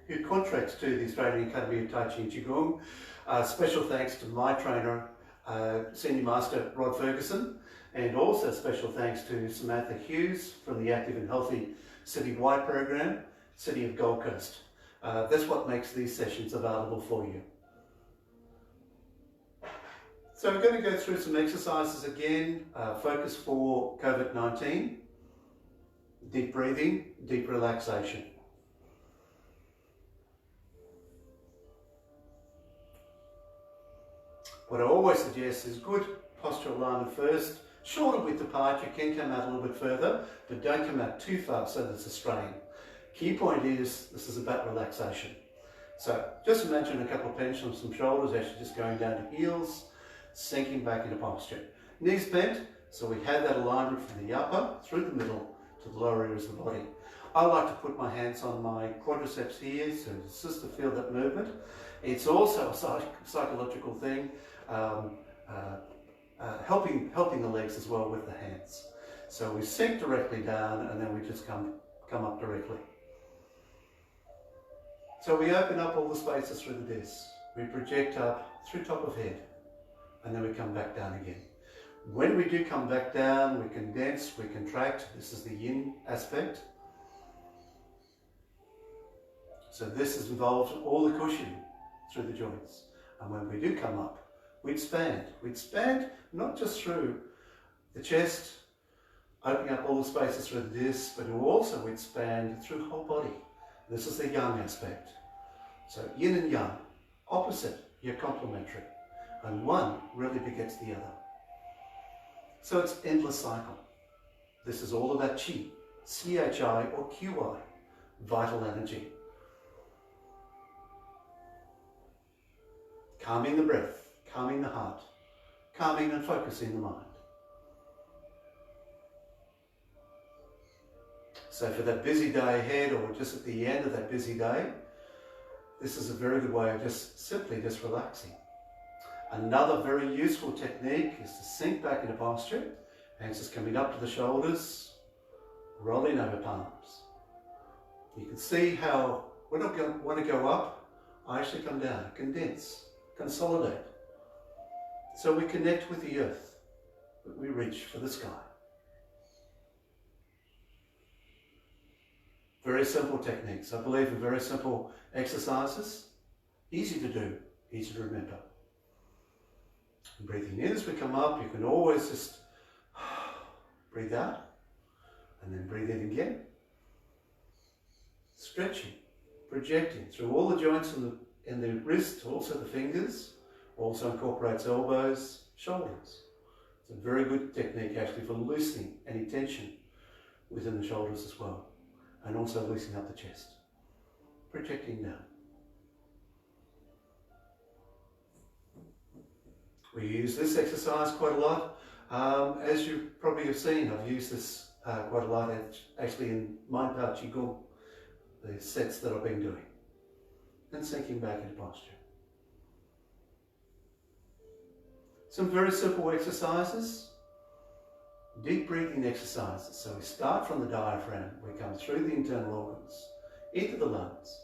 who contracts to the Australian Academy of Tai Chi and Qigong. Special thanks to my trainer, Senior Master Rod Ferguson, and also special thanks to Samantha Hughes from the Active and Healthy Citywide program, City of Gold Coast. That's what makes these sessions available for you. So we're going to go through some exercises again, focus for COVID-19, deep breathing, deep relaxation. What I always suggest is good postural alignment first, shorter width apart. You can come out a little bit further, but don't come out too far so there's a strain. Key point is, this is about relaxation. So just imagine a couple of pendulums from shoulders actually just going down to heels, sinking back into posture. Knees bent, so we have that alignment from the upper through the middle to the lower areas of the body. I like to put my hands on my quadriceps here to assist to feel that movement. It's also a psychological thing, helping the legs as well with the hands. So we sink directly down and then we just come up directly. So we open up all the spaces through the disc. We project up through top of head and then we come back down again. When we do come back down, we condense, we contract. This is the yin aspect. So this is involved in all the cushioning through the joints. And when we do come up, we expand. We expand not just through the chest, opening up all the spaces through the disc, but we also expand through the whole body. This is the yang aspect. So yin and yang, opposite, yet complementary. And one really begets the other. So it's endless cycle. This is all about Qi, C-H-I or Q-I, vital energy. Calming the breath, calming the heart, calming and focusing the mind. So for that busy day ahead or just at the end of that busy day, this is a very good way of just simply relaxing. Another very useful technique is to sink back into posture, hands just coming up to the shoulders, rolling over palms. You can see how when I want to go up, I actually come down, condense, consolidate. So we connect with the earth, but we reach for the sky. Very simple techniques. I believe in very simple exercises, easy to do, easy to remember. Breathing in as we come up, you can always just breathe out and then breathe in again. Stretching, projecting through all the joints in the wrist, also the fingers, also incorporates elbows, shoulders. It's a very good technique actually for loosening any tension within the shoulders as well, and also loosening up the chest. Projecting down. We use this exercise quite a lot. As you probably have seen, I've used this quite a lot actually in my Tai Chi Gold, the sets that I've been doing. And sinking back into posture. Some very simple exercises, deep breathing exercises. So we start from the diaphragm, we come through the internal organs, into the lungs,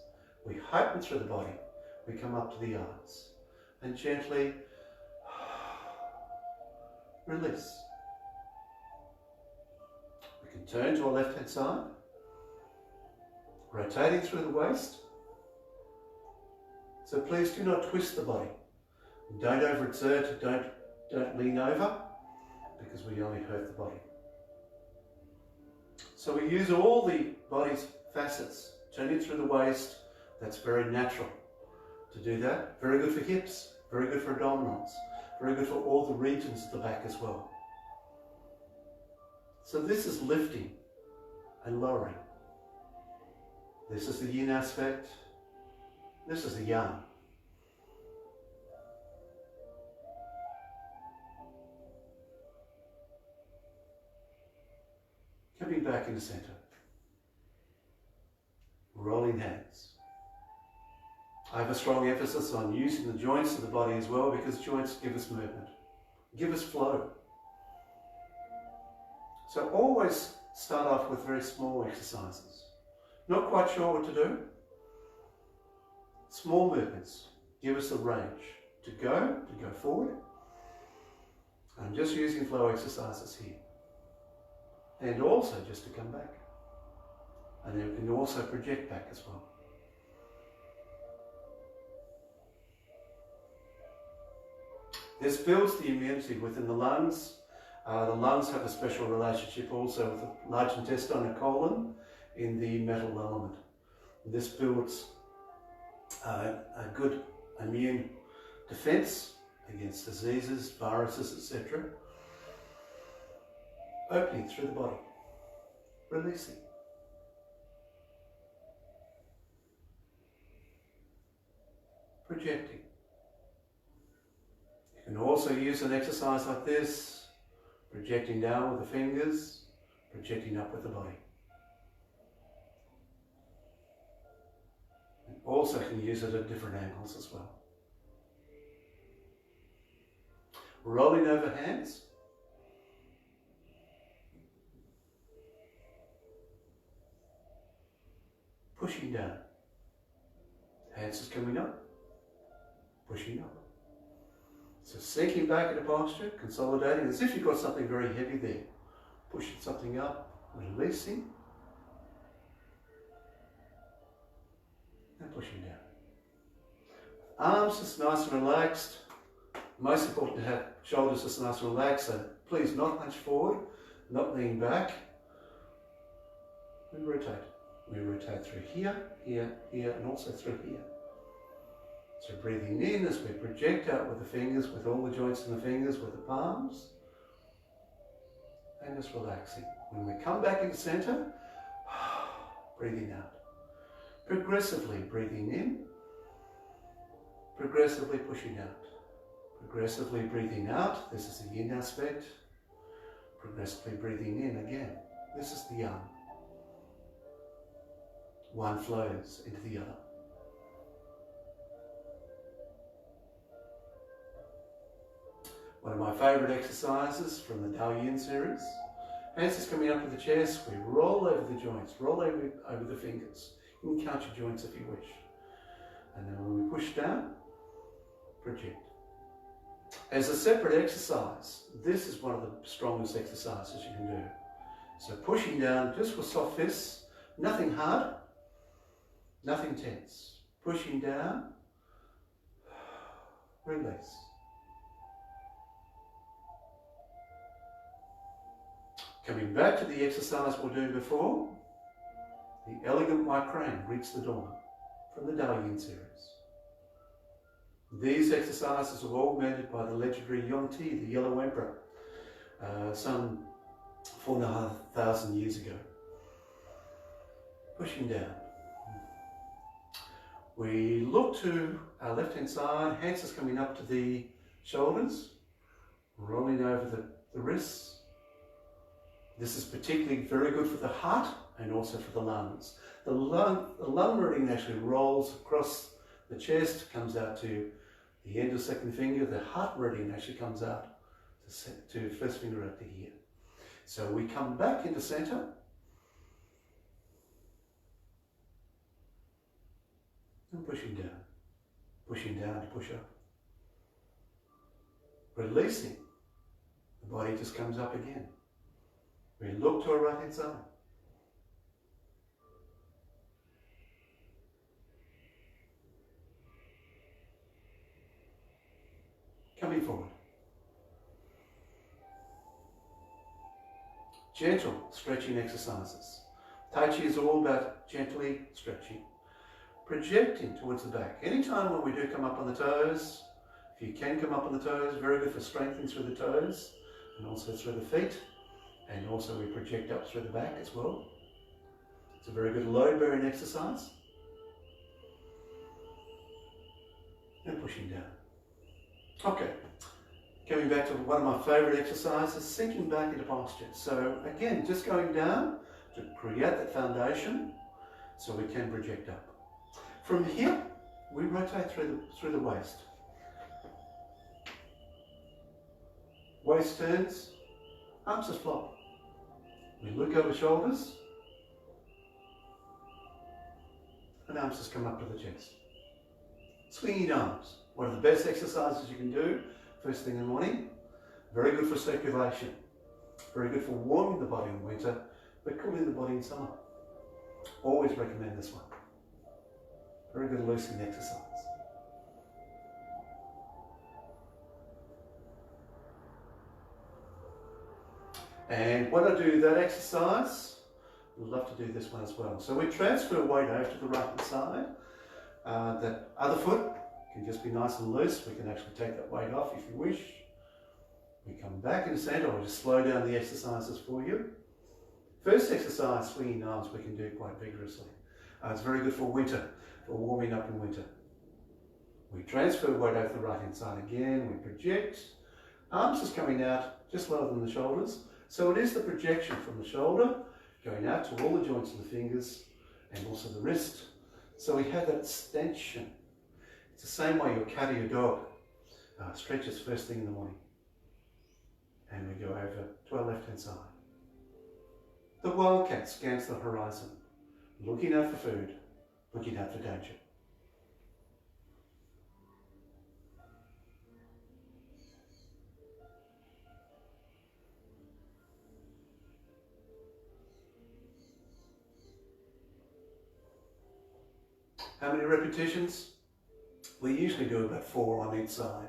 we heighten through the body, we come up to the eyes, and gently release. We can turn to our left hand side, rotating through the waist. So please do not twist the body. Don't overexert, don't lean over, because we only hurt the body. So we use all the body's facets, turning through the waist. That's very natural to do that. Very good for hips, very good for abdominals, very good for all the regions of the back as well. So this is lifting and lowering. This is the yin aspect. This is the yang. Coming back into center. Rolling hands. I have a strong emphasis on using the joints of the body as well, because joints give us movement, give us flow. So always start off with very small exercises. Not quite sure what to do? Small movements give us the range to go forward. I'm just using flow exercises here. And also just to come back. And then we can also project back as well. This builds the immunity within the lungs. The lungs have a special relationship also with the large intestine and colon in the metal element. This builds a good immune defense against diseases, viruses, etc. Opening through the body, releasing. Projecting. You can also use an exercise like this, projecting down with the fingers, projecting up with the body. And also can use it at different angles as well. Rolling over hands. Pushing down. Hands is coming up, pushing up. So sinking back into posture, consolidating, as if you've got something very heavy there. Pushing something up, releasing, and pushing down. Arms just nice and relaxed. Most important to have shoulders just nice and relaxed, so please not hunch forward, not lean back. We rotate. We rotate through here, here, here, and also through here. So breathing in as we project out with the fingers, with all the joints in the fingers, with the palms. And just relaxing. When we come back into center, breathing out. Progressively breathing in, progressively pushing out. Progressively breathing out, this is the yin aspect. Progressively breathing in again, this is the yang. One flows into the other. One of my favourite exercises from the Tao Yin series. Hands is coming up to the chest, we roll over the joints, roll over the fingers. You can count your joints if you wish. And then when we push down, project. As a separate exercise, this is one of the strongest exercises you can do. So pushing down just with soft fists, nothing hard, nothing tense. Pushing down, release. Coming back to the exercise we were doing before, the elegant white crane greets the dawn from the Tao Yin series. These exercises were augmented by the legendary Yonti, the Yellow Emperor, some 4,500 years ago. Pushing down. We look to our left-hand side, hands is coming up to the shoulders, rolling over the wrists. This is particularly very good for the heart and also for the lungs. The lung meridian actually rolls across the chest, comes out to the end of second finger. The heart meridian actually comes out to first finger up to here. So we come back into center. And pushing down to push up. Releasing, the body just comes up again. We look to our right hand side. Coming forward. Gentle stretching exercises. Tai Chi is all about gently stretching. Projecting towards the back. Anytime when we do come up on the toes, if you can come up on the toes, very good for strengthening through the toes and also through the feet. And also we project up through the back as well. It's a very good load-bearing exercise. And pushing down. Okay, coming back to one of my favourite exercises, sinking back into posture. So again, just going down to create that foundation so we can project up. From here, we rotate through the waist. Waist turns, arms just flop. We look over shoulders, and arms just come up to the chest. Swinging arms, one of the best exercises you can do first thing in the morning. Very good for circulation, very good for warming the body in winter, but cooling the body in summer. Always recommend this one. Very good loosening exercise. And when I do that exercise, I'd love to do this one as well. So we transfer weight over to the right hand side. That other foot can just be nice and loose. We can actually take that weight off if you wish. We come back in the centre. I'll just slow down the exercises for you. First exercise, swinging arms, we can do quite vigorously. It's very good for winter, for warming up in winter. We transfer weight over the right hand side again. We project. Arms is coming out just lower than the shoulders. So it is the projection from the shoulder going out to all the joints of the fingers and also the wrist. So we have that extension. It's the same way your cat or your dog stretches first thing in the morning. And we go over to our left hand side. The wildcat scans the horizon, looking out for food, looking out for danger. How many repetitions? We usually do about 4 on each side,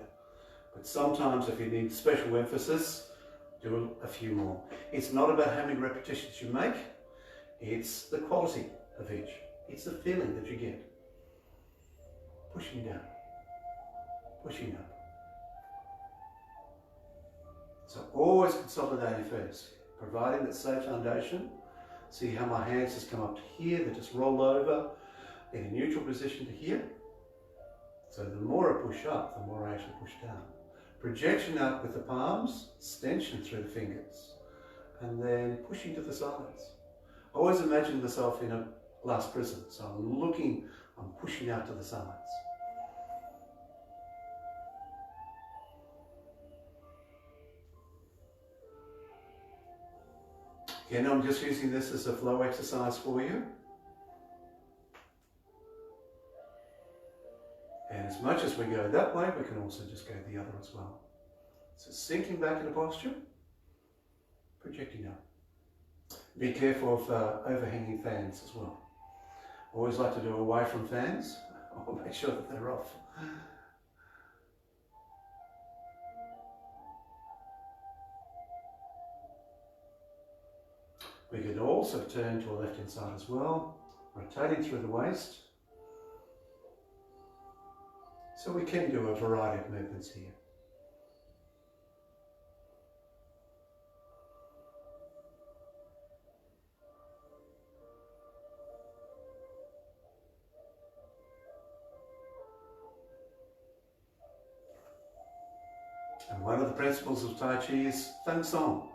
but sometimes if you need special emphasis, do a few more. It's not about how many repetitions you make, it's the quality of each. It's the feeling that you get. Pushing down, pushing up. So always consolidating first, providing that safe foundation. See how my hands just come up to here, they just roll over in a neutral position to here. So the more I push up, the more I actually push down. Projection out with the palms, extension through the fingers, and then pushing to the sides. Always imagine myself in a glass prison. So I'm pushing out to the sides. Again, I'm just using this as a flow exercise for you. And as much as we go that way, we can also just go the other as well. So sinking back into posture, projecting up. Be careful of overhanging fans as well. Always like to do away from fans. I'll make sure that they're off. We can also turn to our left hand side as well, rotating through the waist. So we can do a variety of movements here. And one of the principles of Tai Chi is Feng Song.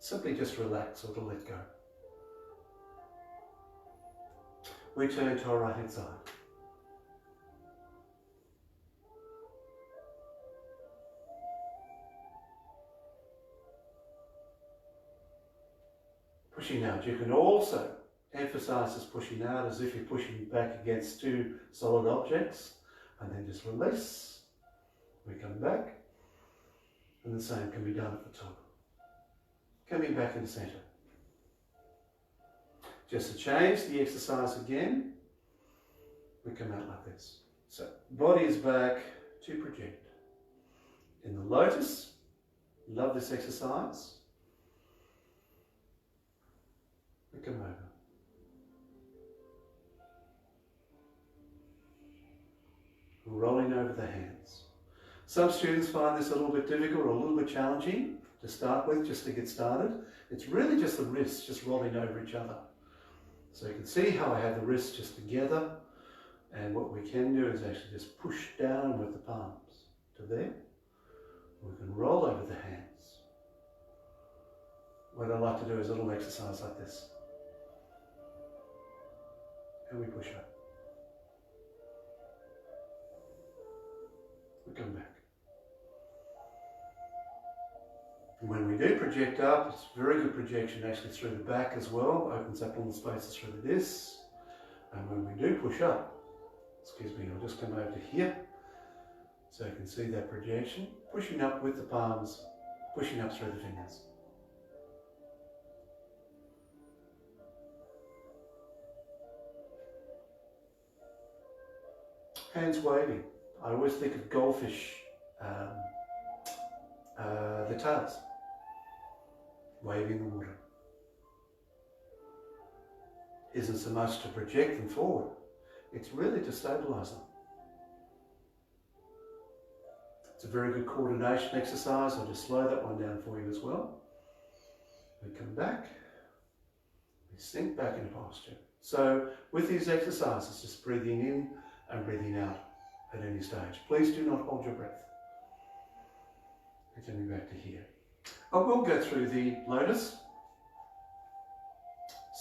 Simply just relax or to let go. We turn to our right hand side. Pushing out. You can also emphasize this pushing out as if you're pushing back against 2 solid objects, and then just release. We come back, and the same can be done at the top. Coming back in the center. Just to change the exercise again, we come out like this. So body is back to project. In the lotus, love this exercise. We come over. Rolling over the hands. Some students find this a little bit difficult or a little bit challenging to start with, just to get started. It's really just the wrists just rolling over each other. So you can see how I have the wrists just together, and what we can do is actually just push down with the palms to there. We can roll over the hands. What I like to do is a little exercise like this. And we push up. We come back. And when we do project up, it's very good projection actually through the back as well. Opens up all the spaces through the discs. And when we do push up, excuse me, I'll just come over to here so you can see that projection, pushing up with the palms, pushing up through the fingers. Hands waving. I always think of goldfish, the tails, waving in the water. Isn't so much to project them forward, it's really to stabilise them. It's a very good coordination exercise. I'll just slow that one down for you as well. We come back, we sink back into posture. So with these exercises, just breathing in and breathing out at any stage. Please do not hold your breath. And coming back to here. I will go through the lotus,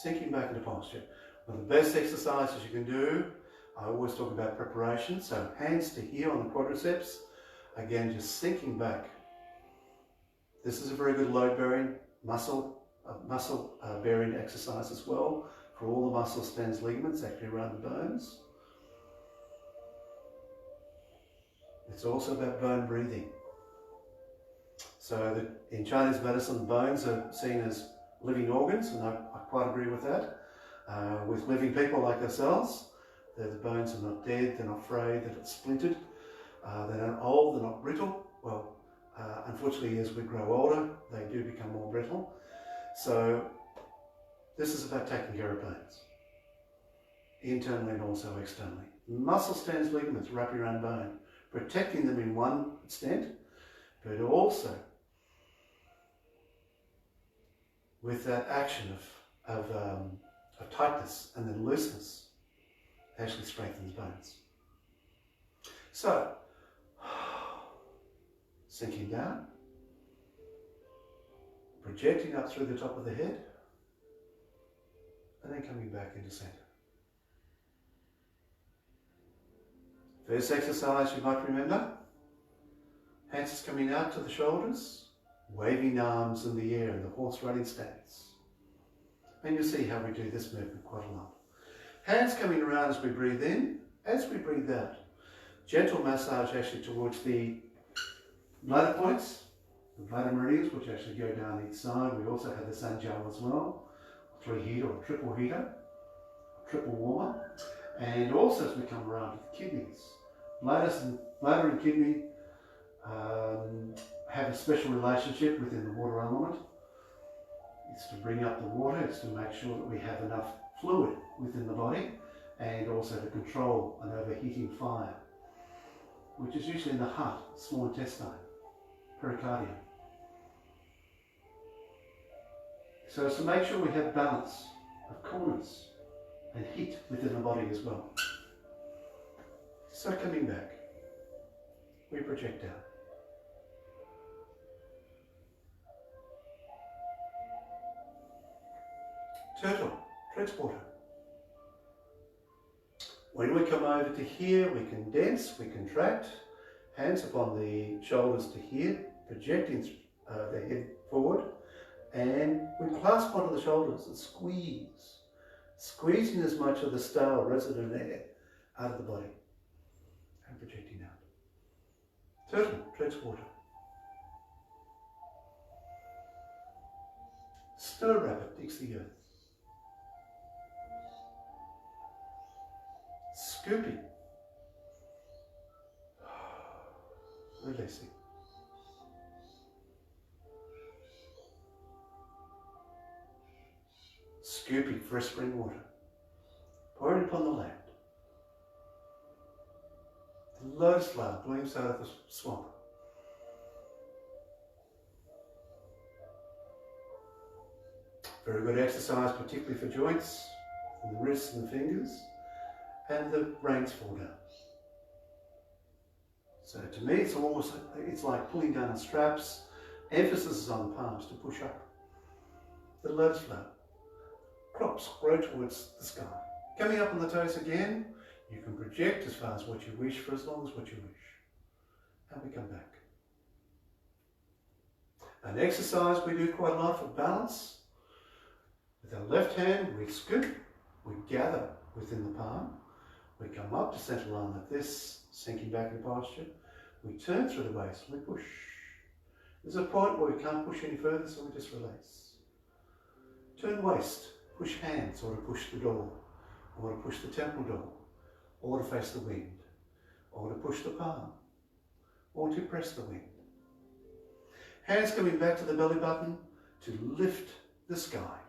sinking back into posture. One of the best exercises you can do, I always talk about preparation, so hands to here on the quadriceps, again just sinking back. This is a very good load bearing muscle bearing exercise as well, for all the muscle spans ligaments actually around the bones. It's also about bone breathing. So in Chinese medicine, bones are seen as living organs, and I quite agree with that. With living people like ourselves, the bones are not dead, they're not frayed, they're not splintered, they're not old, they're not brittle. Well, unfortunately, as we grow older, they do become more brittle. So this is about taking care of bones, internally and also externally. Muscle stands ligaments wrap around bone, protecting them in one extent, but also with that action of tightness and then looseness, actually strengthens bones. So, sinking down, projecting up through the top of the head, and then coming back into center. First exercise you might remember, hands is coming out to the shoulders, waving arms in the air in the horse running stance. And you'll see how we do this movement quite a lot. Hands coming around as we breathe in, as we breathe out. Gentle massage actually towards the bladder points, the bladder meridians, which actually go down each side. We also have the sanjiao as well, 3 heater or triple heater, triple warmer. And also as we come around to the kidneys. Bladder and kidney have a special relationship within the water element. It's to bring up the water, it's to make sure that we have enough fluid within the body, and also to control an overheating fire, which is usually in the heart, small intestine, pericardium. So it's to make sure we have balance of coolness and heat within the body as well. So coming back, we project out. Turtle, transporter. When we come over to here, we condense, we contract, hands upon the shoulders to here, projecting the head forward, and we clasp onto the shoulders and squeeze, squeezing as much of the stale resident air out of the body, and projecting out. Turtle, transporter. Stir rabbit digs the earth. Scooping, releasing. Scooping fresh spring water, pouring upon the land. The lotus flower blooms out of the swamp. Very good exercise, particularly for joints, and the wrists and the fingers. And the reins fall down. So to me, it's like pulling down the straps. Emphasis is on the palms to push up. The lotus flower. Crops grow towards the sky. Coming up on the toes again, you can project as far as what you wish for as long as what you wish. And we come back. An exercise we do quite a lot for balance. With our left hand, we scoop, we gather within the palm. We come up to centre line like this, sinking back in posture. We turn through the waist, we push. There's a point where we can't push any further, so we just release. Turn waist, push hands, or to push the door, or to push the temple door, or to face the wind, or to push the palm, or to press the wind. Hands coming back to the belly button to lift the sky.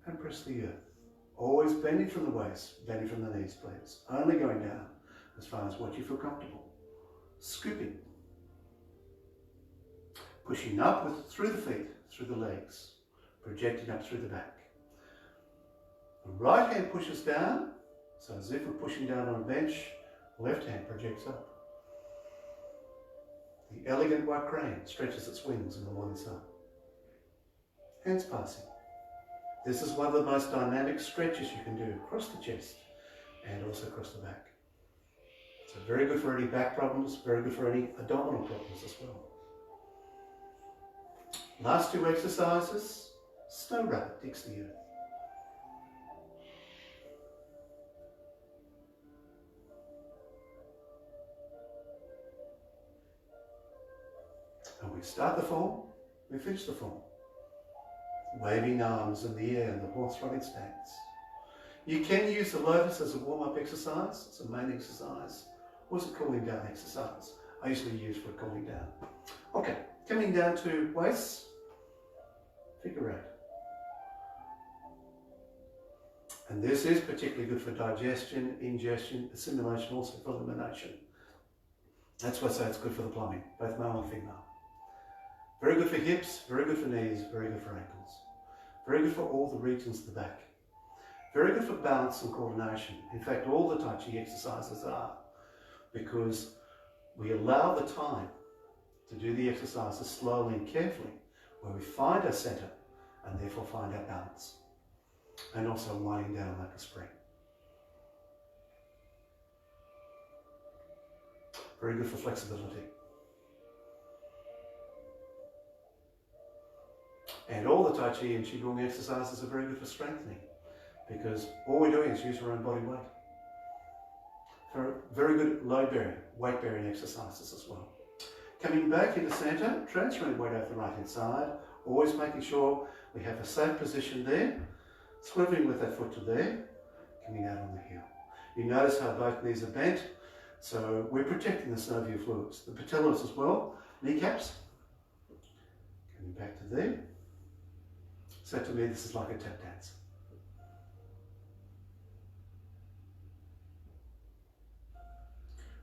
And press the earth. Always bending from the waist, bending from the knees, please. Only going down as far as what you feel comfortable. Scooping. Pushing up through the feet, through the legs. Projecting up through the back. The right hand pushes down, so as if we're pushing down on a bench, left hand projects up. The elegant white crane stretches its wings in the morning sun. Hands passing. This is one of the most dynamic stretches you can do across the chest and also across the back. So very good for any back problems, very good for any abdominal problems as well. Last two exercises, snow rabbit digs the earth. And we start the form, we finish the form. Waving arms in the air in the horse running stance. You can use the lotus as a warm-up exercise, it's a main exercise, or as a cooling down exercise. I usually use for cooling down. Okay, coming down to waist, figure eight. And this is particularly good for digestion, ingestion, assimilation, also for elimination. That's why I say it's good for the plumbing, both male and female. Very good for hips, very good for knees, very good for ankles. Very good for all the regions of the back. Very good for balance and coordination. In fact, all the Tai Chi exercises are, because we allow the time to do the exercises slowly and carefully, where we find our centre and therefore find our balance. And also winding down like a spring. Very good for flexibility. And all the Tai Chi and Qigong exercises are very good for strengthening, because all we're doing is use our own body weight. Very good load-bearing, weight-bearing exercises as well. Coming back into centre, transferring weight over the right-hand side, always making sure we have a safe position there, swiveling with that foot to there, coming out on the heel. You notice how both knees are bent, so we're protecting the synovial fluids, the patellas as well, kneecaps. Coming back to there. So to me, this is like a tap dance.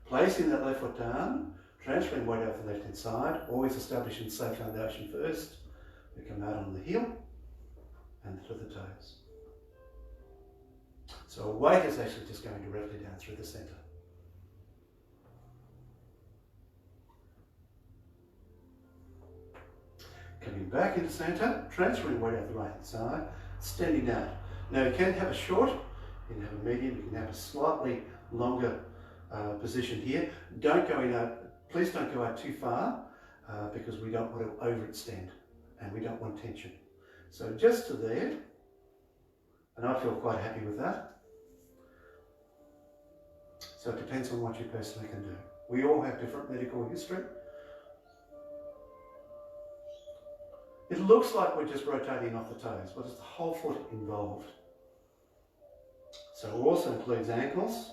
Placing that left foot down, transferring weight over the left hand side, always establishing safe foundation first. We come out on the heel and to the toes. So weight is actually just going directly down through the centre. Coming back into centre, transferring weight out the right hand side, extending out. Now you can have a short, you can have a medium, you can have a slightly longer position here. Don't go out, please don't go out too far because we don't want to overextend and we don't want tension. So just to there, and I feel quite happy with that. So it depends on what you personally can do. We all have different medical history. It looks like we're just rotating off the toes, but it's the whole foot involved. So it also includes ankles,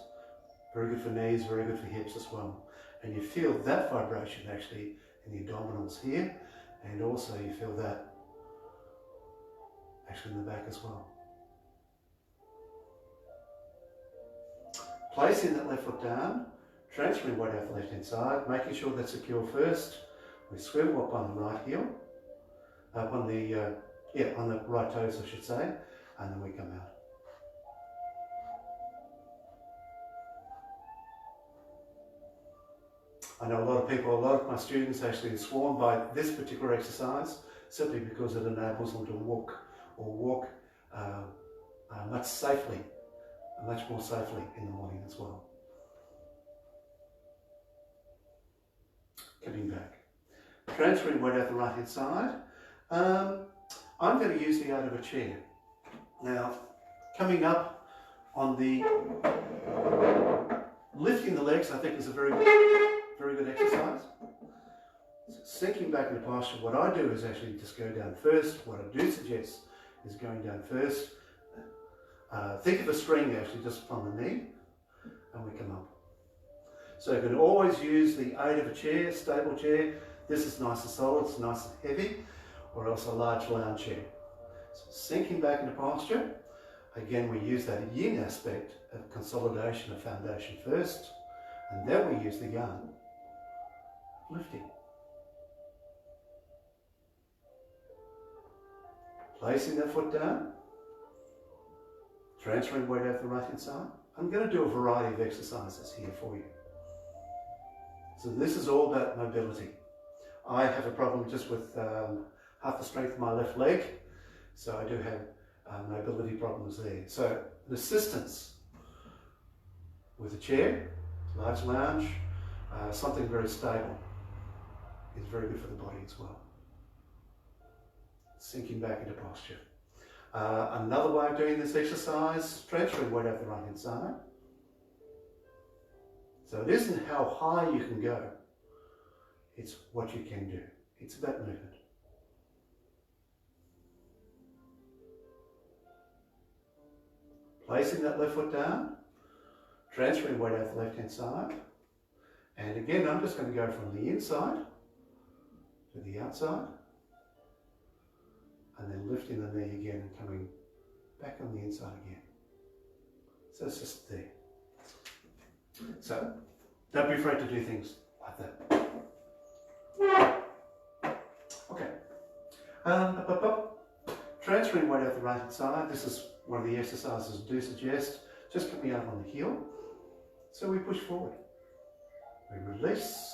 very good for knees, very good for hips as well. And you feel that vibration actually in the abdominals here, and also you feel that actually in the back as well. Placing that left foot down, transferring weight out the left hand side, making sure that's secure first. We swivel up on the right heel. Up on the, on the right toes I should say, and then we come out. I know a lot of my students actually are sworn by this particular exercise simply because it enables them to walk much more safely in the morning as well. Coming back. Transferring weight out the right hand side. I'm going to use the out of a chair. Now, Coming up on the lifting the legs, I think is a very good exercise. So sinking back into posture, what I do is actually just go down first. What I do suggest is going down first. Think of a string actually just from the knee, and we come up. So you can always use the aid of a chair, stable chair. This is nice and solid, it's nice and heavy, or else a large lounge chair. So sinking back into posture. Again, we use that yin aspect of consolidation of foundation first, and then we use the yang, lifting. Placing that foot down, transferring weight out the right hand side. I'm going to do a variety of exercises here for you. So this is all about mobility. I have a problem just with half the strength of my left leg, so I do have mobility problems there. So an assistance with a chair, large lounge, something very stable is very good for the body as well. Sinking back into posture. Another way of doing this exercise, transferring weight out the right hand side. So it isn't how high you can go, it's what you can do. It's about movement. Placing that left foot down, transferring weight out the left hand side. And again, I'm just going to go from the inside to the outside. And then lifting the knee again and coming back on the inside again. So it's just there. So don't be afraid to do things like that. Okay. Transferring weight out the right hand side. This is one of the exercises I do suggest. Just coming out on the heel. So we push forward. We release.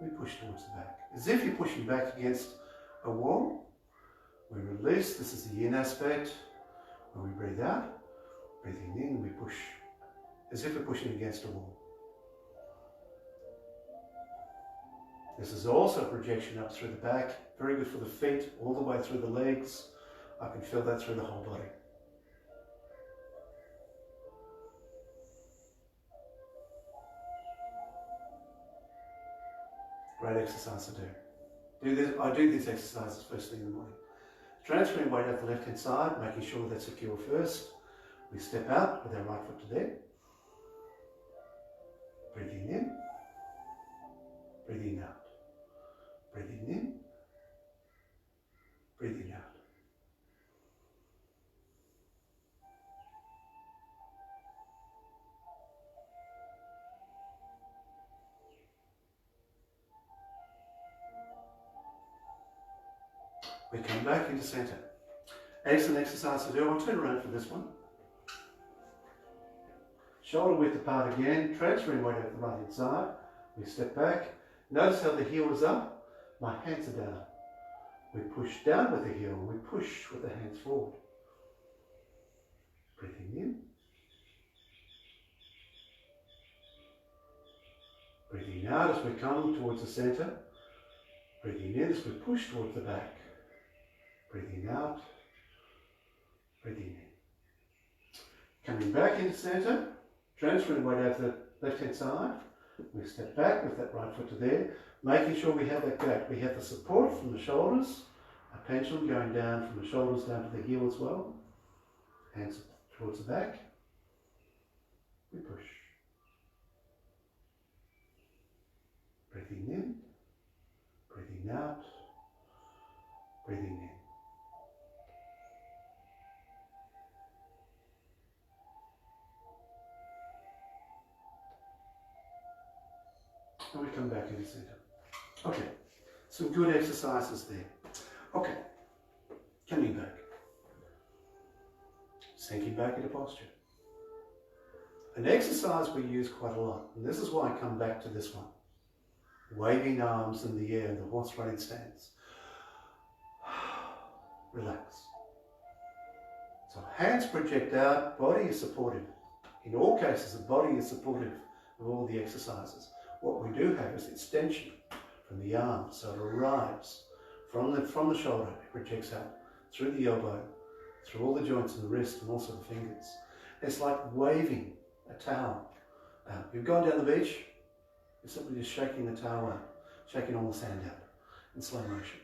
We push towards the back. As if you're pushing back against a wall. We release, this is the yin aspect. When we breathe out, breathing in, we push, as if we're pushing against a wall. This is also projection up through the back, very good for the feet, all the way through the legs. I can feel that through the whole body. Great exercise to do. I do these exercises first thing in the morning. Transferring weight out the left hand side, making sure that's secure first. We step out with our right foot to there. Breathing in, breathing out. Breathing in, breathing out. We come back into centre. Excellent exercise to do. I'll turn around for this one. Shoulder width apart again, transferring weight out the right hand side. We step back. Notice how the heel is up, my hands are down. We push down with the heel, we push with the hands forward. Breathing in. Breathing out as we come towards the centre. Breathing in as we push towards the back. Breathing out, breathing in. Coming back into centre, transferring weight out to the left hand side. We step back with that right foot to there, making sure we have that gap. We have the support from the shoulders, a pendulum going down from the shoulders down to the heel as well. Hands towards the back. We push. Breathing in, breathing out, breathing in. And we come back into centre. Okay, some good exercises there. Okay, coming back. Sinking back into posture. An exercise we use quite a lot, and this is why I come back to this one. Waving arms in the air, the horse riding stance. Relax. So hands project out, body is supportive. In all cases, the body is supportive of all the exercises. What we do have is extension from the arm, so it arrives from the shoulder, it projects out through the elbow, through all the joints in the wrist and also the fingers. It's like waving a towel out. You've gone down the beach, you're simply just shaking the towel out, shaking all the sand out in slow motion.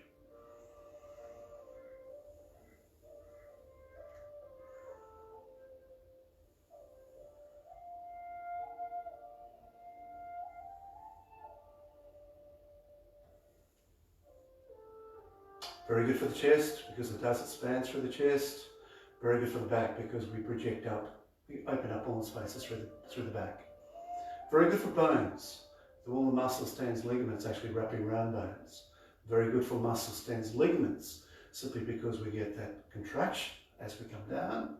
Very good for the chest because it does expand through the chest. Very good for the back because we project up, we open up all the spaces through the back. Very good for bones. All the muscles, tendons, ligaments actually wrapping around bones. Very good for muscles, tendons, ligaments, simply because we get that contraction as we come down,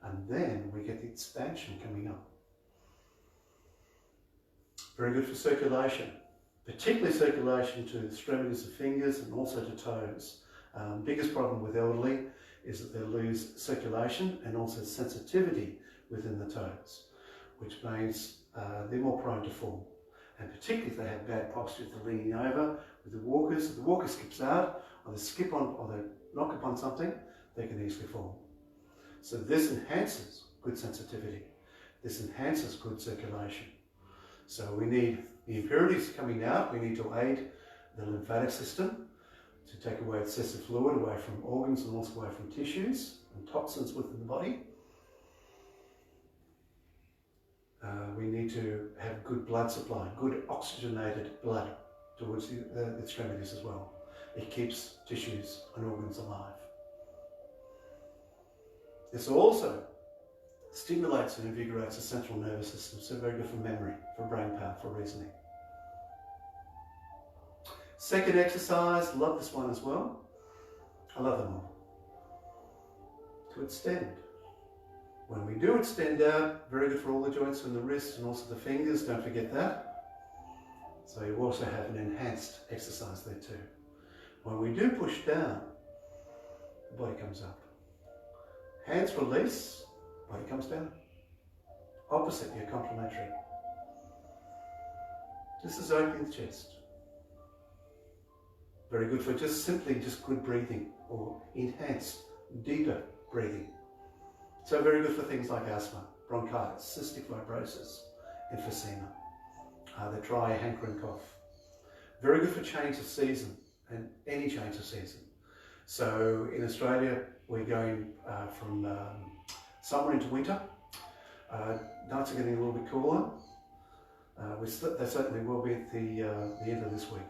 and then we get the expansion coming up. Very good for circulation, particularly circulation to the extremities of fingers and also to toes. Biggest problem with elderly is that they lose circulation and also sensitivity within the toes, which means they're more prone to fall. And particularly if they have bad posture, if they're leaning over with the walkers, if the walker skips out, or they skip on, or they knock upon something, they can easily fall. So this enhances good sensitivity. This enhances good circulation. So we need the impurities coming out. We need to aid the lymphatic system to take away excessive fluid away from organs and also away from tissues and toxins within the body. We need to have good blood supply, good oxygenated blood towards the extremities as well. It keeps tissues and organs alive. This also stimulates and invigorates the central nervous system, so very good for memory, for brain power, for reasoning. Second exercise, love this one as well. I love them all. To extend. When we do extend out, very good for all the joints in the wrists and also the fingers, don't forget that. So you also have an enhanced exercise there too. When we do push down, the body comes up. Hands release, body comes down. Opposite, you're complementary. This is opening the chest. Very good for just good breathing or enhanced, deeper breathing. So very good for things like asthma, bronchitis, cystic fibrosis, emphysema, the dry hankering cough. Very good for change of season and any change of season. So in Australia, we're going from summer into winter. Nights are getting a little bit cooler. They certainly will be at the end of this week.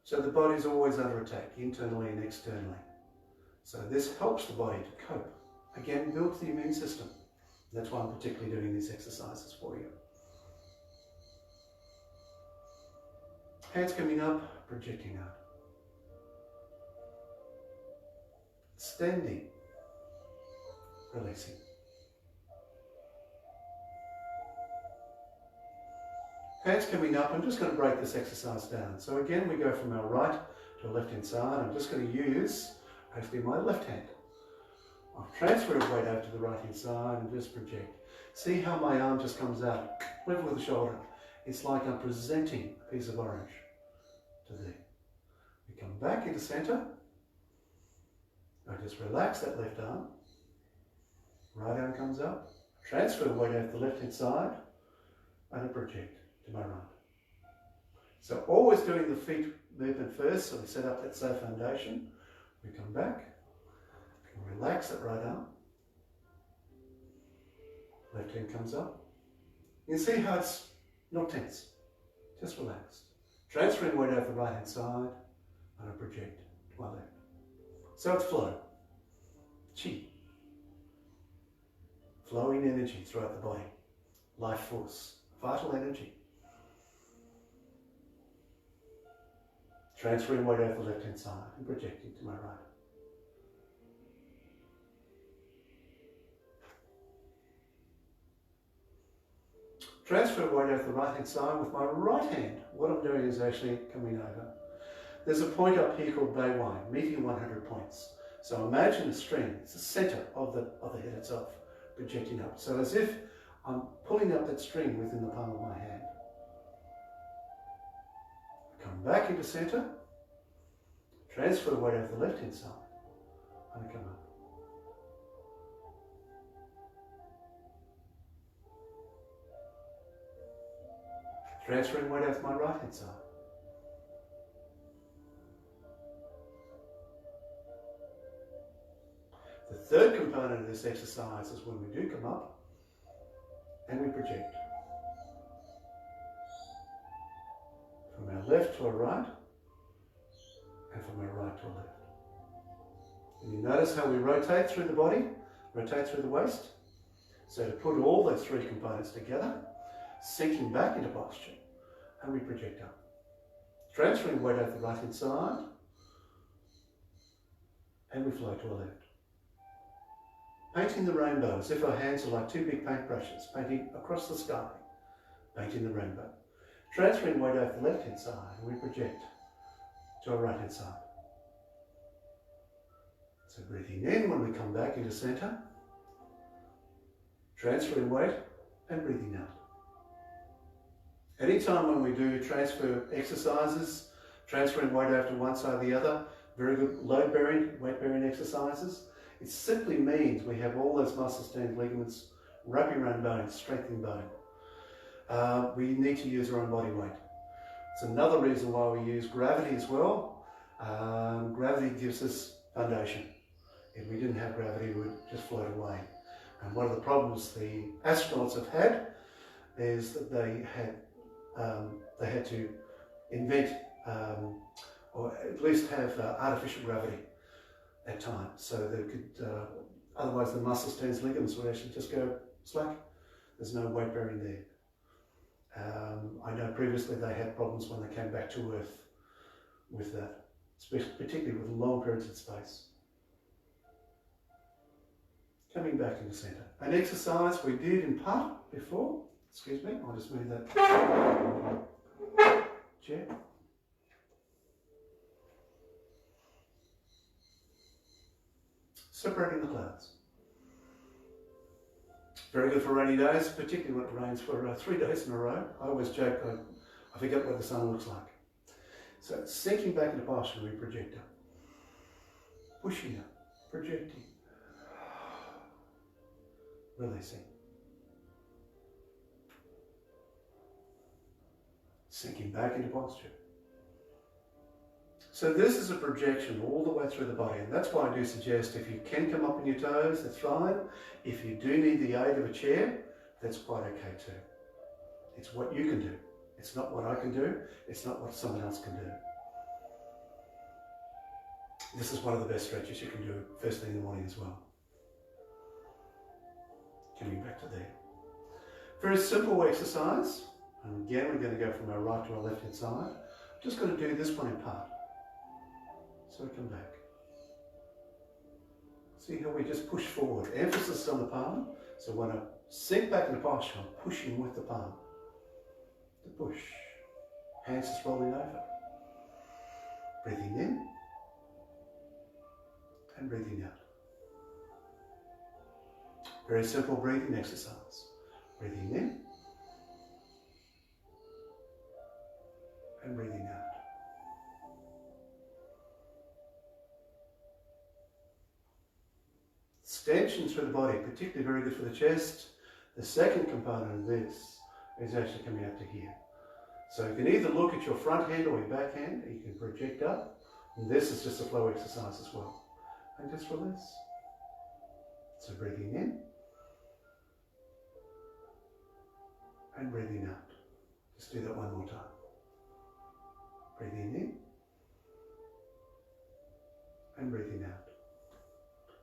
So the body's always under attack, internally and externally. So this helps the body to cope. Again, builds the immune system. That's why I'm particularly doing these exercises for you. Hands coming up, projecting out. Extending, releasing. Hands coming up, I'm just going to break this exercise down. So again, we go from our right to our left-hand side. I'm just going to use actually my left hand. I'll transfer a weight over to the right-hand side and just project. See how my arm just comes out, level with the shoulder. It's like I'm presenting a piece of orange to thee. We come back into center. I just relax that left arm. Right arm comes up. Transfer the weight over to the left-hand side and I project to my right. So always doing the feet movement first, so we set up that safe foundation. We come back, relax that right arm. Left hand comes up. You can see how it's not tense, just relaxed. Transferring weight over the right hand side and I project to my left. So it's flow, chi, flowing energy throughout the body, life force, vital energy. Transferring weight over the left hand side and projecting to my right. Transfer weight over the right hand side with my right hand. What I'm doing is actually coming over. There's a point up here called Baywine, meeting 100 points. So imagine a string, it's the center of the head itself, projecting up. So as if I'm pulling up that string within the palm of my hand. Come back into center, Transfer weight over the left hand side and come up. Transferring weight over my right hand side. The third component of this exercise is when we do come up and we project. From our left to our right and from our right to our left. And you notice how we rotate through the body, rotate through the waist. So to put all those three components together, sinking back into posture, and we project up. Transferring weight over the right hand side, and we flow to our left. Painting the rainbow as if our hands are like two big paintbrushes, painting across the sky, painting the rainbow. Transferring weight over the left hand side, and we project to our right hand side. So breathing in when we come back into center, transferring weight and breathing out. Anytime when we do transfer exercises, transferring weight over to one side or the other, very good load bearing, weight bearing exercises, it simply means we have all those muscles, tendons, ligaments wrapping around bone, strengthening bone. We need to use our own body weight. It's another reason why we use gravity as well. Gravity gives us foundation. If we didn't have gravity, we would just float away. And one of the problems the astronauts have had is that they had to invent or at least have artificial gravity at times, so they could, otherwise the muscles, tendons, ligaments would actually just go slack. There's no weight bearing there. I know previously they had problems when they came back to Earth with that, particularly with long periods of space. Coming back into center. An exercise we did in part before. Excuse me, I'll just move that chair. Separating the clouds. Very good for rainy days, particularly when it rains for 3 days in a row. I always joke I forget what the sun looks like. So sinking back into posture, we project up. Pushing up, projecting. Releasing. Sinking back into posture. So this is a projection all the way through the body, and that's why I do suggest if you can come up on your toes, that's fine. If you do need the aid of a chair, that's quite okay too. It's what you can do. It's not what I can do. It's not what someone else can do. This is one of the best stretches you can do first thing in the morning as well. Coming back to there. Very simple exercise. And again, we're going to go from our right to our left hand side. I'm just going to do this one in part. So we come back. See how we just push forward. Emphasis on the palm. So when I sink back into posture, I'm pushing with the palm. The push. Hands just rolling over. Breathing in. And breathing out. Very simple breathing exercise. Breathing in. And breathing out. Extension through the body, particularly very good for the chest. The second component of this is actually coming out to here. So you can either look at your front hand or your back hand, you can project up. And this is just a flow exercise as well. And just release. So breathing in. And breathing out. Just do that one more time. Breathing in. And breathing out.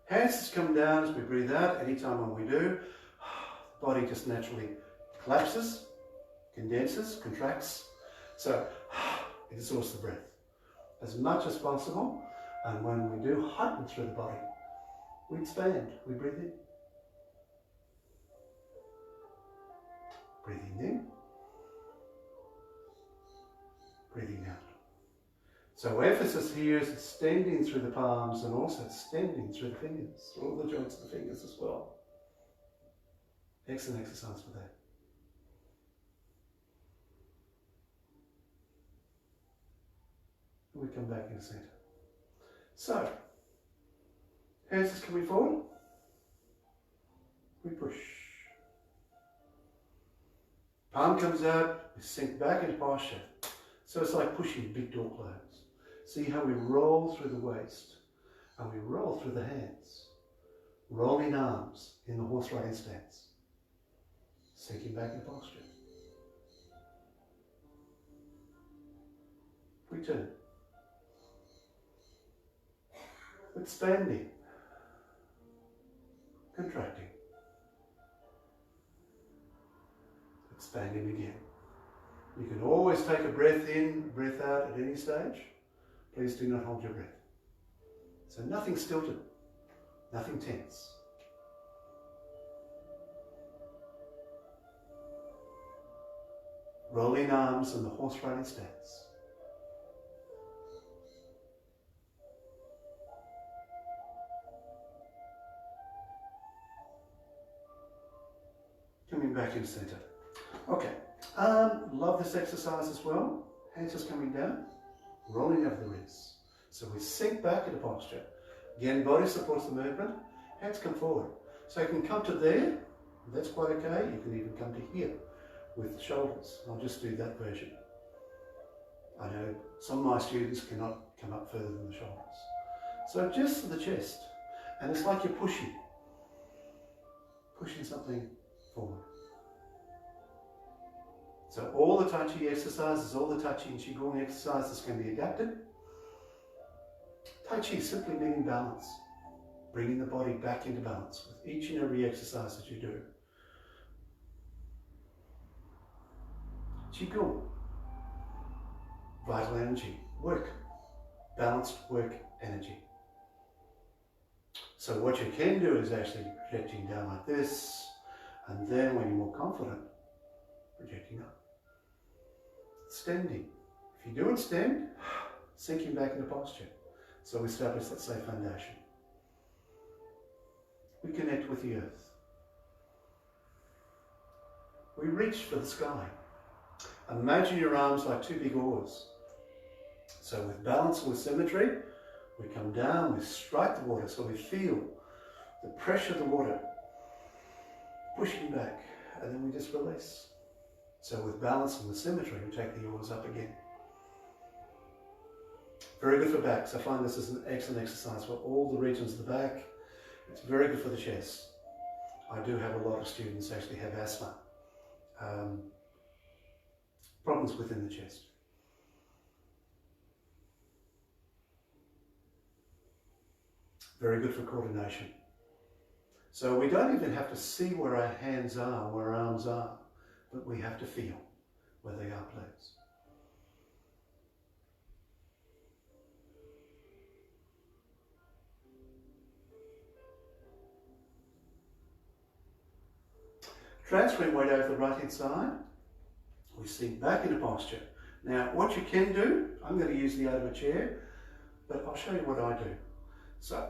Hands just come down as we breathe out. Anytime when we do, the body just naturally collapses, condenses, contracts. So it exhausts the breath as much as possible. And when we do heighten through the body, we expand. We breathe in. Breathing in. Breathing out. So emphasis here is extending through the palms and also extending through the fingers, all the joints of the fingers as well. Excellent exercise for that. We come back into center. So, hands is coming forward, we push. Palm comes out, we sink back into posture. So it's like pushing big door closed. See how we roll through the waist and we roll through the hands. Rolling arms in the horse riding stance. Sinking back into posture. We turn. Expanding. Contracting. Expanding again. You can always take a breath in, breath out at any stage. Please do not hold your breath. So nothing stilted, nothing tense. Rolling arms in the horse riding stance. Coming back in center. Okay, love this exercise as well. Hands just coming down, rolling over the wrists. So we sink back into posture. Again, body supports the movement. Hands come forward. So you can come to there, that's quite okay. You can even come to here with the shoulders. I'll just do that version. I know some of my students cannot come up further than the shoulders. So just to the chest. And it's like you're pushing something forward. So all the Tai Chi exercises, all the Tai Chi and Qigong exercises can be adapted. Tai Chi is simply meaning balance, bringing the body back into balance with each and every exercise that you do. Qigong, vital energy, work, balanced work energy. So what you can do is actually projecting down like this, and then when you're more confident, projecting up. Extending. If you do extend, sinking back into posture. So we establish that safe foundation. We connect with the earth. We reach for the sky. Imagine your arms like two big oars. So with balance and with symmetry, we come down, we strike the water, so we feel the pressure of the water pushing back, and then we just release. So with balance and with symmetry, we take the oars up again. Very good for backs. I find this is an excellent exercise for all the regions of the back. It's very good for the chest. I do have a lot of students actually have asthma. Problems within the chest. Very good for coordination. So we don't even have to see where our hands are, where our arms are, but we have to feel where they are placed. Transferring weight over the right hand side, we sink back into posture. Now what you can do, I'm going to use the out of a chair, but I'll show you what I do. So,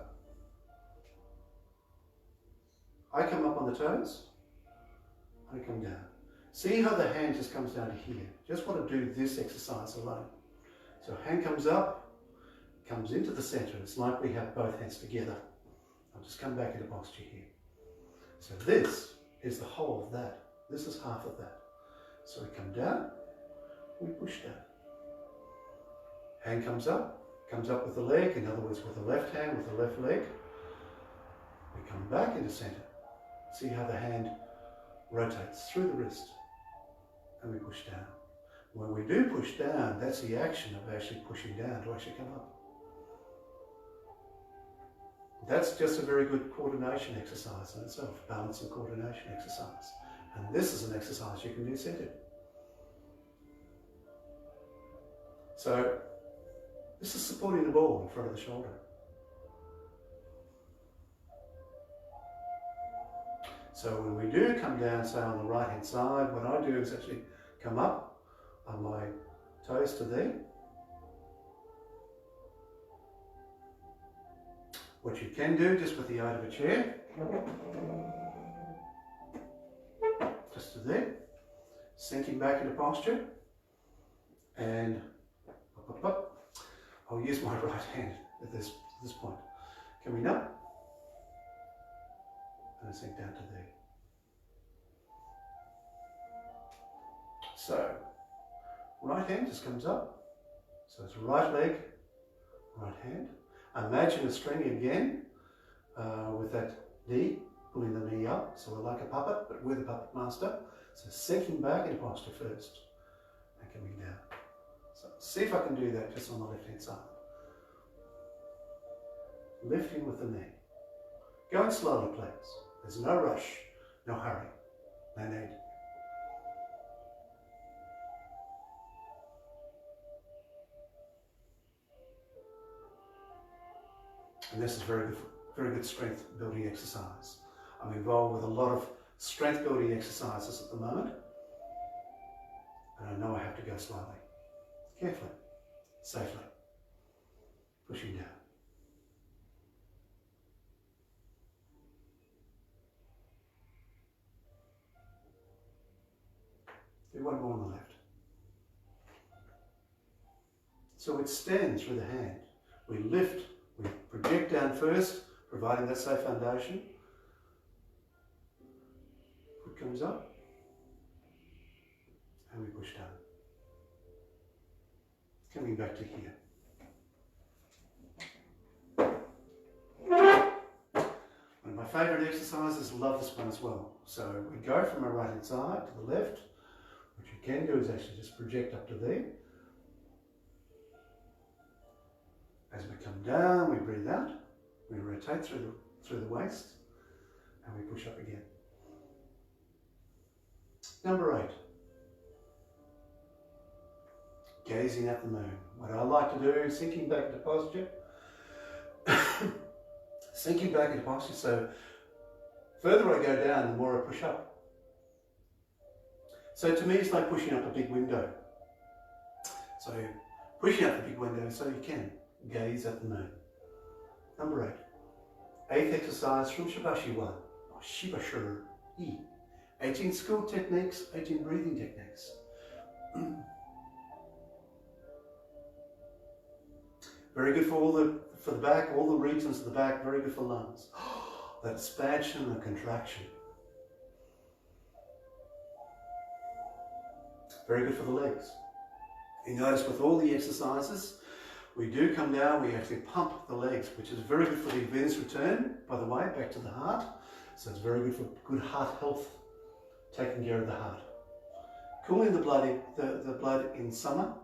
I come up on the toes, I come down. See how the hand just comes down to here. Just want to do this exercise alone. So hand comes up, comes into the center. It's like we have both hands together. I'll just come back into posture here. So this is the whole of that. This is half of that. So we come down, we push down. Hand comes up with the leg, in other words with the left hand, with the left leg. We come back into center. See how the hand rotates through the wrist. And we push down. When we do push down, that's the action of actually pushing down to actually come up. That's just a very good coordination exercise in itself, balance and coordination exercise. And this is an exercise you can do centered. So, this is supporting the ball in front of the shoulder. So when we do come down, say on the right hand side, what I do is actually come up on my toes to there. What you can do just with the out of a chair, just to there, sinking back into posture, and up, up, up. I'll use my right hand at this this point. Coming up, and I sink down to there. So, right hand just comes up. So it's right leg, right hand. Imagine a string again with that knee, pulling the knee up. So we're like a puppet, but we're the puppet master. So sinking back into posture first and coming down. So see if I can do that just on the left hand side. Lifting with the knee. Going slowly, please. There's no rush, no hurry, no need. And this is very good strength building exercise. I'm involved with a lot of strength building exercises at the moment. And I know I have to go slowly, carefully, safely, pushing down. Do one more on the left. So it extends through the hand. We lift, we project down first, providing that safe foundation. Foot comes up, and we push down. Coming back to here. One of my favourite exercises, love this one as well. So we go from our right hand side to the left. What you can do is actually just project up to there. As we come down, we breathe out, we rotate through the waist, and we push up again. Number 8. Gazing at the moon. What I like to do, sinking back into posture. Sinking back into posture, so further I go down, the more I push up. So to me, it's like pushing up a big window. So pushing up the big window so you can gaze at the moon. Number 8. 8th exercise from Shibashi 1, or Shibashur E. 18 school techniques, 18 breathing techniques. Very good for the back, all the regions of the back, very good for lungs. That expansion and contraction. Very good for the legs. You notice with all the exercises, we do come down, we actually pump the legs, which is very good for the Venus return, by the way, back to the heart. So it's very good for good heart health, taking care of the heart. Cooling the blood in summer,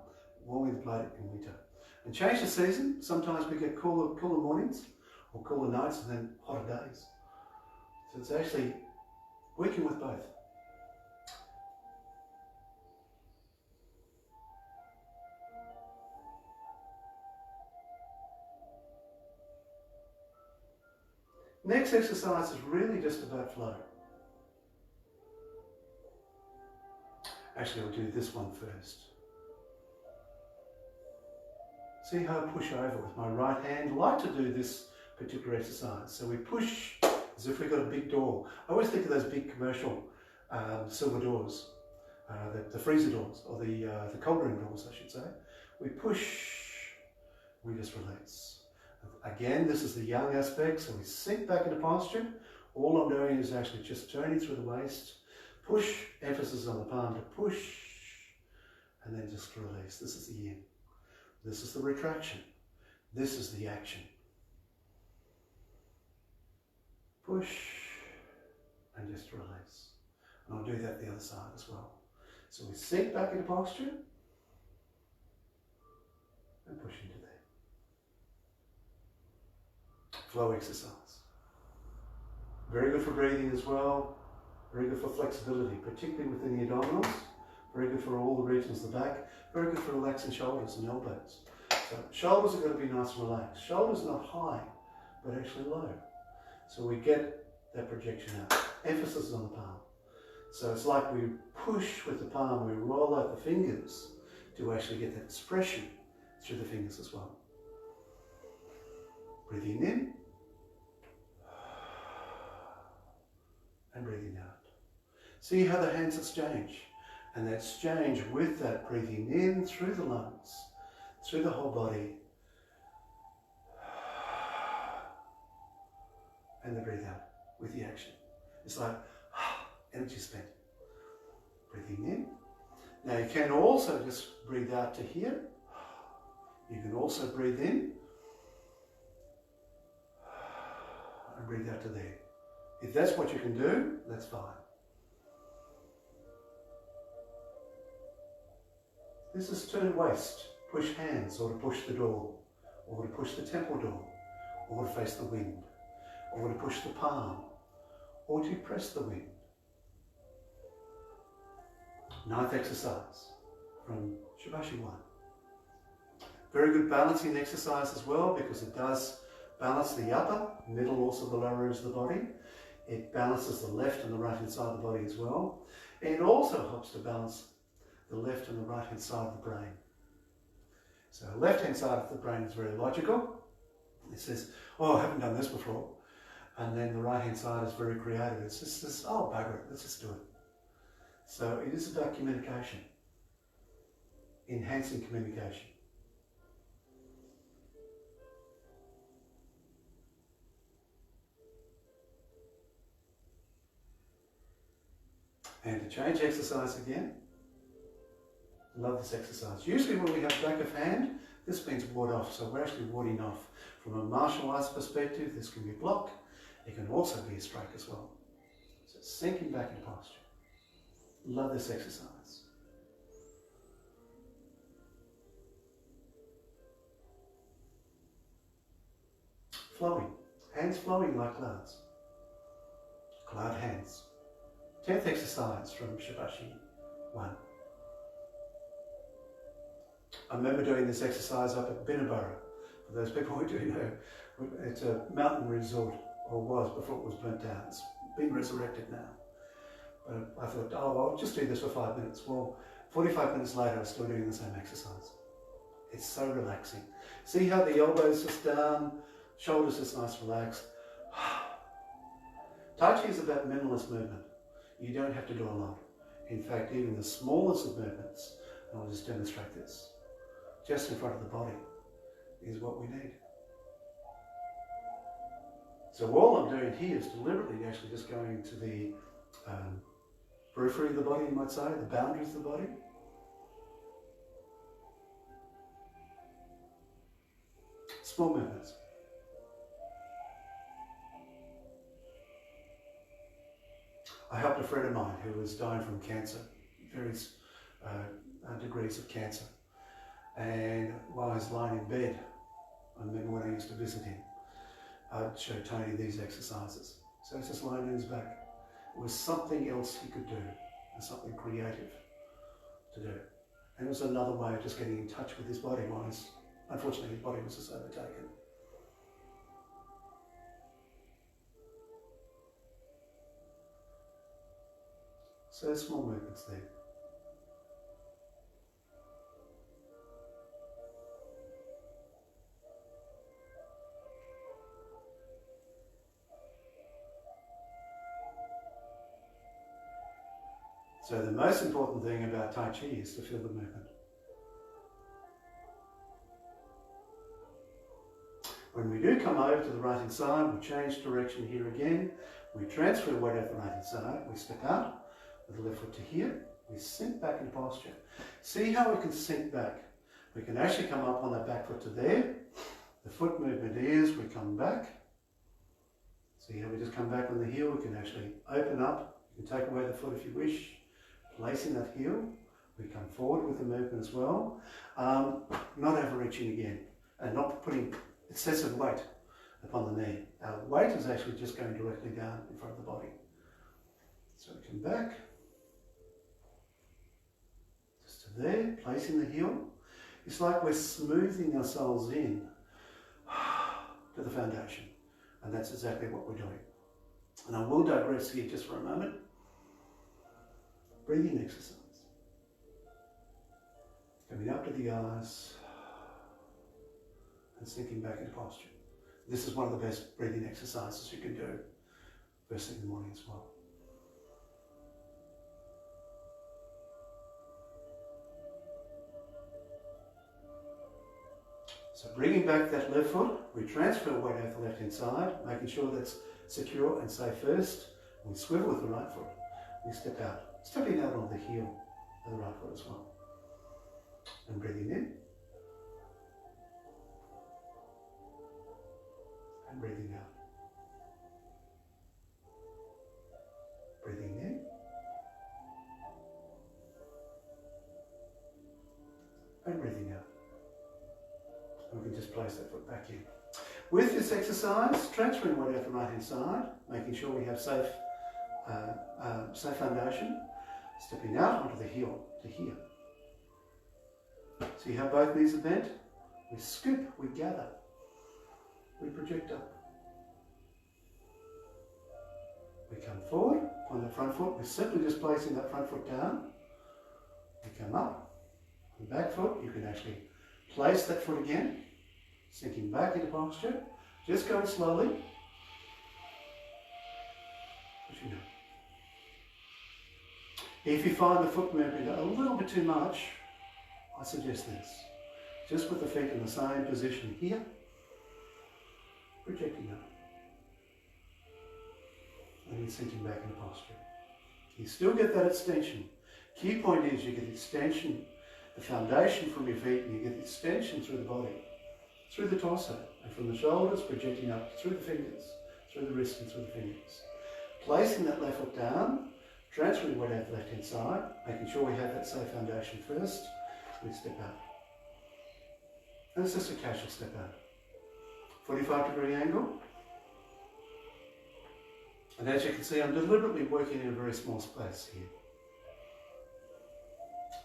warming the blood in winter. And change the season, sometimes we get cooler mornings, or cooler nights, and then hotter days. So it's actually working with both. Next exercise is really just about flow. Actually, I'll do this one first. See how I push over with my right hand. I like to do this particular exercise. So we push as if we've got a big door. I always think of those big commercial silver doors, the freezer doors, or the cold room doors, I should say. We push, we just release. Again, this is the yang aspect, so we sink back into posture. All I'm doing is actually just turning through the waist, push, emphasis on the palm to push, and then just release. This is the yin. This is the retraction. This is the action. Push, and just release. And I'll do that the other side as well. So we sink back into posture, and push into there. Flow exercise. Very good for breathing as well. Very good for flexibility, particularly within the abdominals. Very good for all the regions of the back. Very good for relaxing shoulders and elbows. So shoulders are going to be nice and relaxed. Shoulders not high, but actually low. So we get that projection out. Emphasis is on the palm. So it's like we push with the palm, we roll out the fingers to actually get that expression through the fingers as well. Breathing in and breathing out. See how the hands exchange, and that exchange with that breathing in through the lungs, through the whole body, and then breathe out with the action. It's like energy spent. Breathing in. Now you can also just breathe out to here. You can also breathe in and breathe out to there. If that's what you can do, that's fine. This is turn waist, push hands, or to push the door, or to push the temple door, or to face the wind, or to push the palm, or to press the wind. 9th exercise from Spermatic 1. Very good balancing exercise as well, because it does balance the upper, middle, also the lower areas of the body. It balances the left and the right hand side of the body as well. And it also helps to balance the left and the right hand side of the brain. So the left hand side of the brain is very logical. It says, oh, I haven't done this before. And then the right hand side is very creative. It's just this, oh, bugger it, let's just do it. So it is about communication, enhancing communication. And to change exercise again, love this exercise. Usually when we have back of hand, this means ward off. So we're actually warding off. From a martial arts perspective, this can be block. It can also be a strike as well. So sinking back into posture. Love this exercise. Flowing. Hands flowing like clouds. Cloud hands. 10th exercise from Spermatic 1. I remember doing this exercise up at Binnaburra. For those people who do know, it's a mountain resort, or was before it was burnt down. It's been resurrected now. But I thought, oh, I'll just do this for 5 minutes. Well, 45 minutes later, I was still doing the same exercise. It's so relaxing. See how the elbows just down, shoulders just nice relaxed. Tai Chi is about minimalist movement. You don't have to do a lot. In fact, even the smallest of movements, and I'll just demonstrate this, just in front of the body, is what we need. So all I'm doing here is deliberately actually just going to the periphery of the body, you might say, the boundaries of the body. Small movements. I helped a friend of mine who was dying from cancer, various degrees of cancer. And while I was lying in bed, I remember when I used to visit him, I'd show Tony these exercises. So he's just lying on his back. It was something else he could do, and something creative to do. And it was another way of just getting in touch with his body, while unfortunately his body was just overtaken. So small movements there. So the most important thing about Tai Chi is to feel the movement. When we do come over to the right hand side, we change direction here again. We transfer weight over the right hand side. We step out with the left foot to here. We sink back into posture. See how we can sink back? We can actually come up on that back foot to there. The foot movement is we come back. See how we just come back on the heel? We can actually open up. You can take away the foot if you wish. Placing that heel, we come forward with the movement as well. Not overreaching again, and not putting excessive weight upon the knee. Our weight is actually just going directly down in front of the body. So we come back, just to there, placing the heel. It's like we're smoothing ourselves in to the foundation, and that's exactly what we're doing. And I will digress here just for a moment. Breathing exercise. Coming up to the eyes and sinking back into posture. This is one of the best breathing exercises you can do first thing in the morning as well. So bringing back that left foot, we transfer weight out the left hand side, making sure that's secure and safe first. We swivel with the right foot. We step out, stepping out on the heel of the right foot as well. And breathing in. And breathing out. Breathing in. And breathing out. And we can just place that foot back in. With this exercise, transferring weight out the right hand side, making sure we have safe foundation, stepping out onto the heel to here. See how both knees are bent? We scoop, we gather, we project up. We come forward on the front foot, we're simply just placing that front foot down. We come up, on the back foot, you can actually place that foot again, sinking back into posture, just going slowly. Pushing up. If you find the foot movement a little bit too much, I suggest this. Just put the feet in the same position here, projecting up. And then sinking back into posture. You still get that extension. Key point is you get the extension, the foundation from your feet, and you get the extension through the body, through the torso, and from the shoulders projecting up through the fingers, through the wrist and through the fingers. Placing that left foot down, transferring weight out the left hand side, making sure we have that safe foundation first, we step out. And it's just a casual step out. 45-degree angle. And as you can see, I'm deliberately working in a very small space here.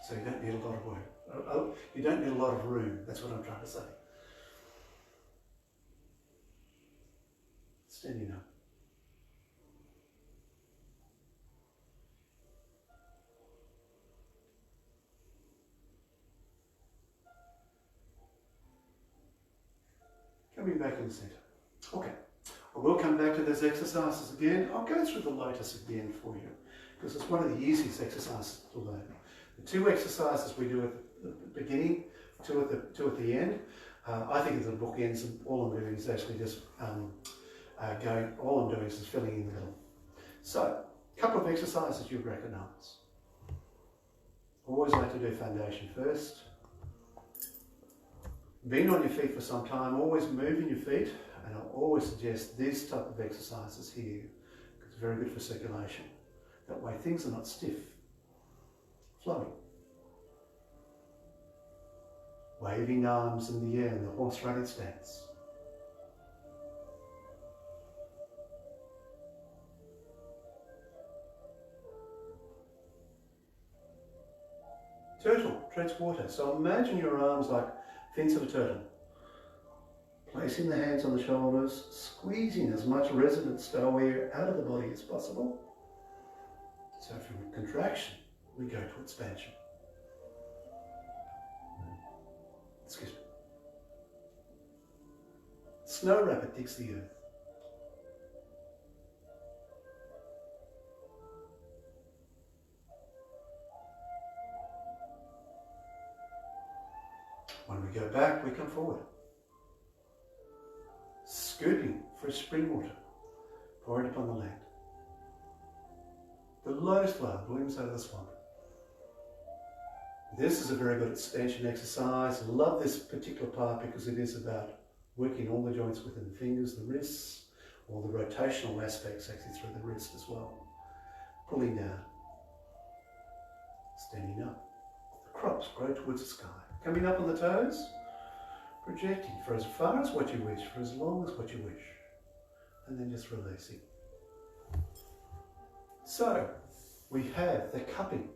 So you don't need a lot of work. You don't need a lot of room, that's what I'm trying to say. Standing up. Coming back in the centre. Okay. I will come back to those exercises again. I'll go through the lotus again for you, because it's one of the easiest exercises to learn. The two exercises we do at the beginning, two at the end. I think as the book ends, and all I'm doing is actually just all I'm doing is just filling in the middle. So, a couple of exercises you'll recognise. Always like to do foundation first. Being on your feet for some time, always moving your feet, and I'll always suggest these type of exercises here, because it's very good for circulation. That way things are not stiff, flowing. Waving arms in the air in the horse riding stance. Turtle treads water. So imagine your arms like fins of a turtle. Placing the hands on the shoulders, squeezing as much resonant stow air out of the body as possible. So from contraction, we go to expansion. Excuse me. Snow rabbit digs the earth. When we go back, we come forward. Scooping for spring water, pour it upon the land. The lotus flower blooms over the swamp. This is a very good extension exercise. I love this particular part because it is about working all the joints within the fingers, the wrists, all the rotational aspects actually through the wrist as well. Pulling down, standing up. The crops grow towards the sky. Coming up on the toes, projecting for as far as what you wish, for as long as what you wish, and then just releasing. So, we have the cupping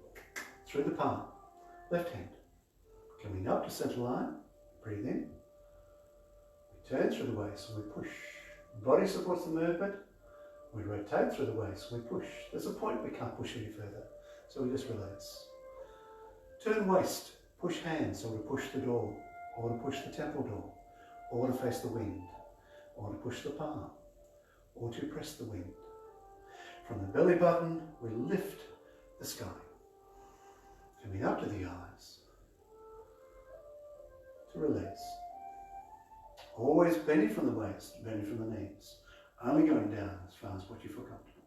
through the palm, left hand, coming up to center line, breathe in, we turn through the waist, and we push. Body supports the movement, we rotate through the waist, we push. There's a point we can't push any further, so we just release. Turn waist, push hands, so we push the door, or to push the temple door, or to face the wind, or to push the palm, or to press the wind. From the belly button, we lift the sky, coming up to the eyes, to release. Always bending from the waist, bending from the knees. Only going down as far as what you feel comfortable.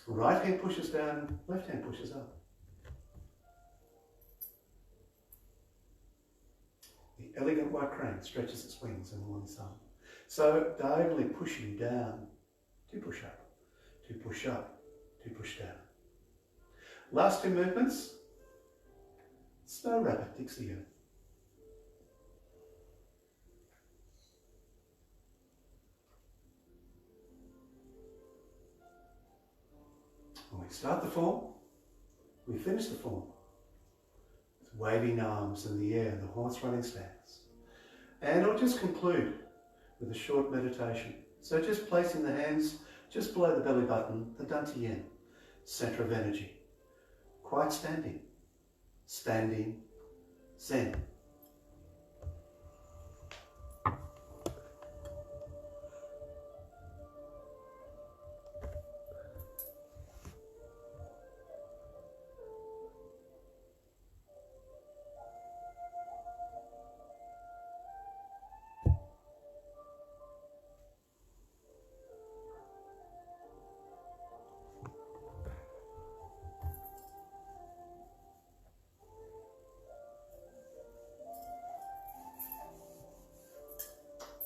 Right hand pushes down, left hand pushes up. The elegant white crane stretches its wings in the morning sun. So diagonally pushing down to push up, to push up, to push down. Last two movements. Snow rabbit, Dixie Go. When we start the form, we finish the form with waving arms in the air, the horse running stance. And I'll just conclude with a short meditation. So just placing the hands just below the belly button, the dantian, center of energy. Quiet standing, standing, zen.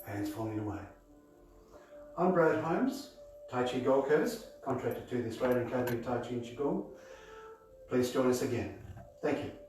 Hands falling away. I'm Brad Holmes, Tai Chi Gold Coast, contracted to the Australian Academy of Tai Chi and Qigong. Please join us again. Thank you.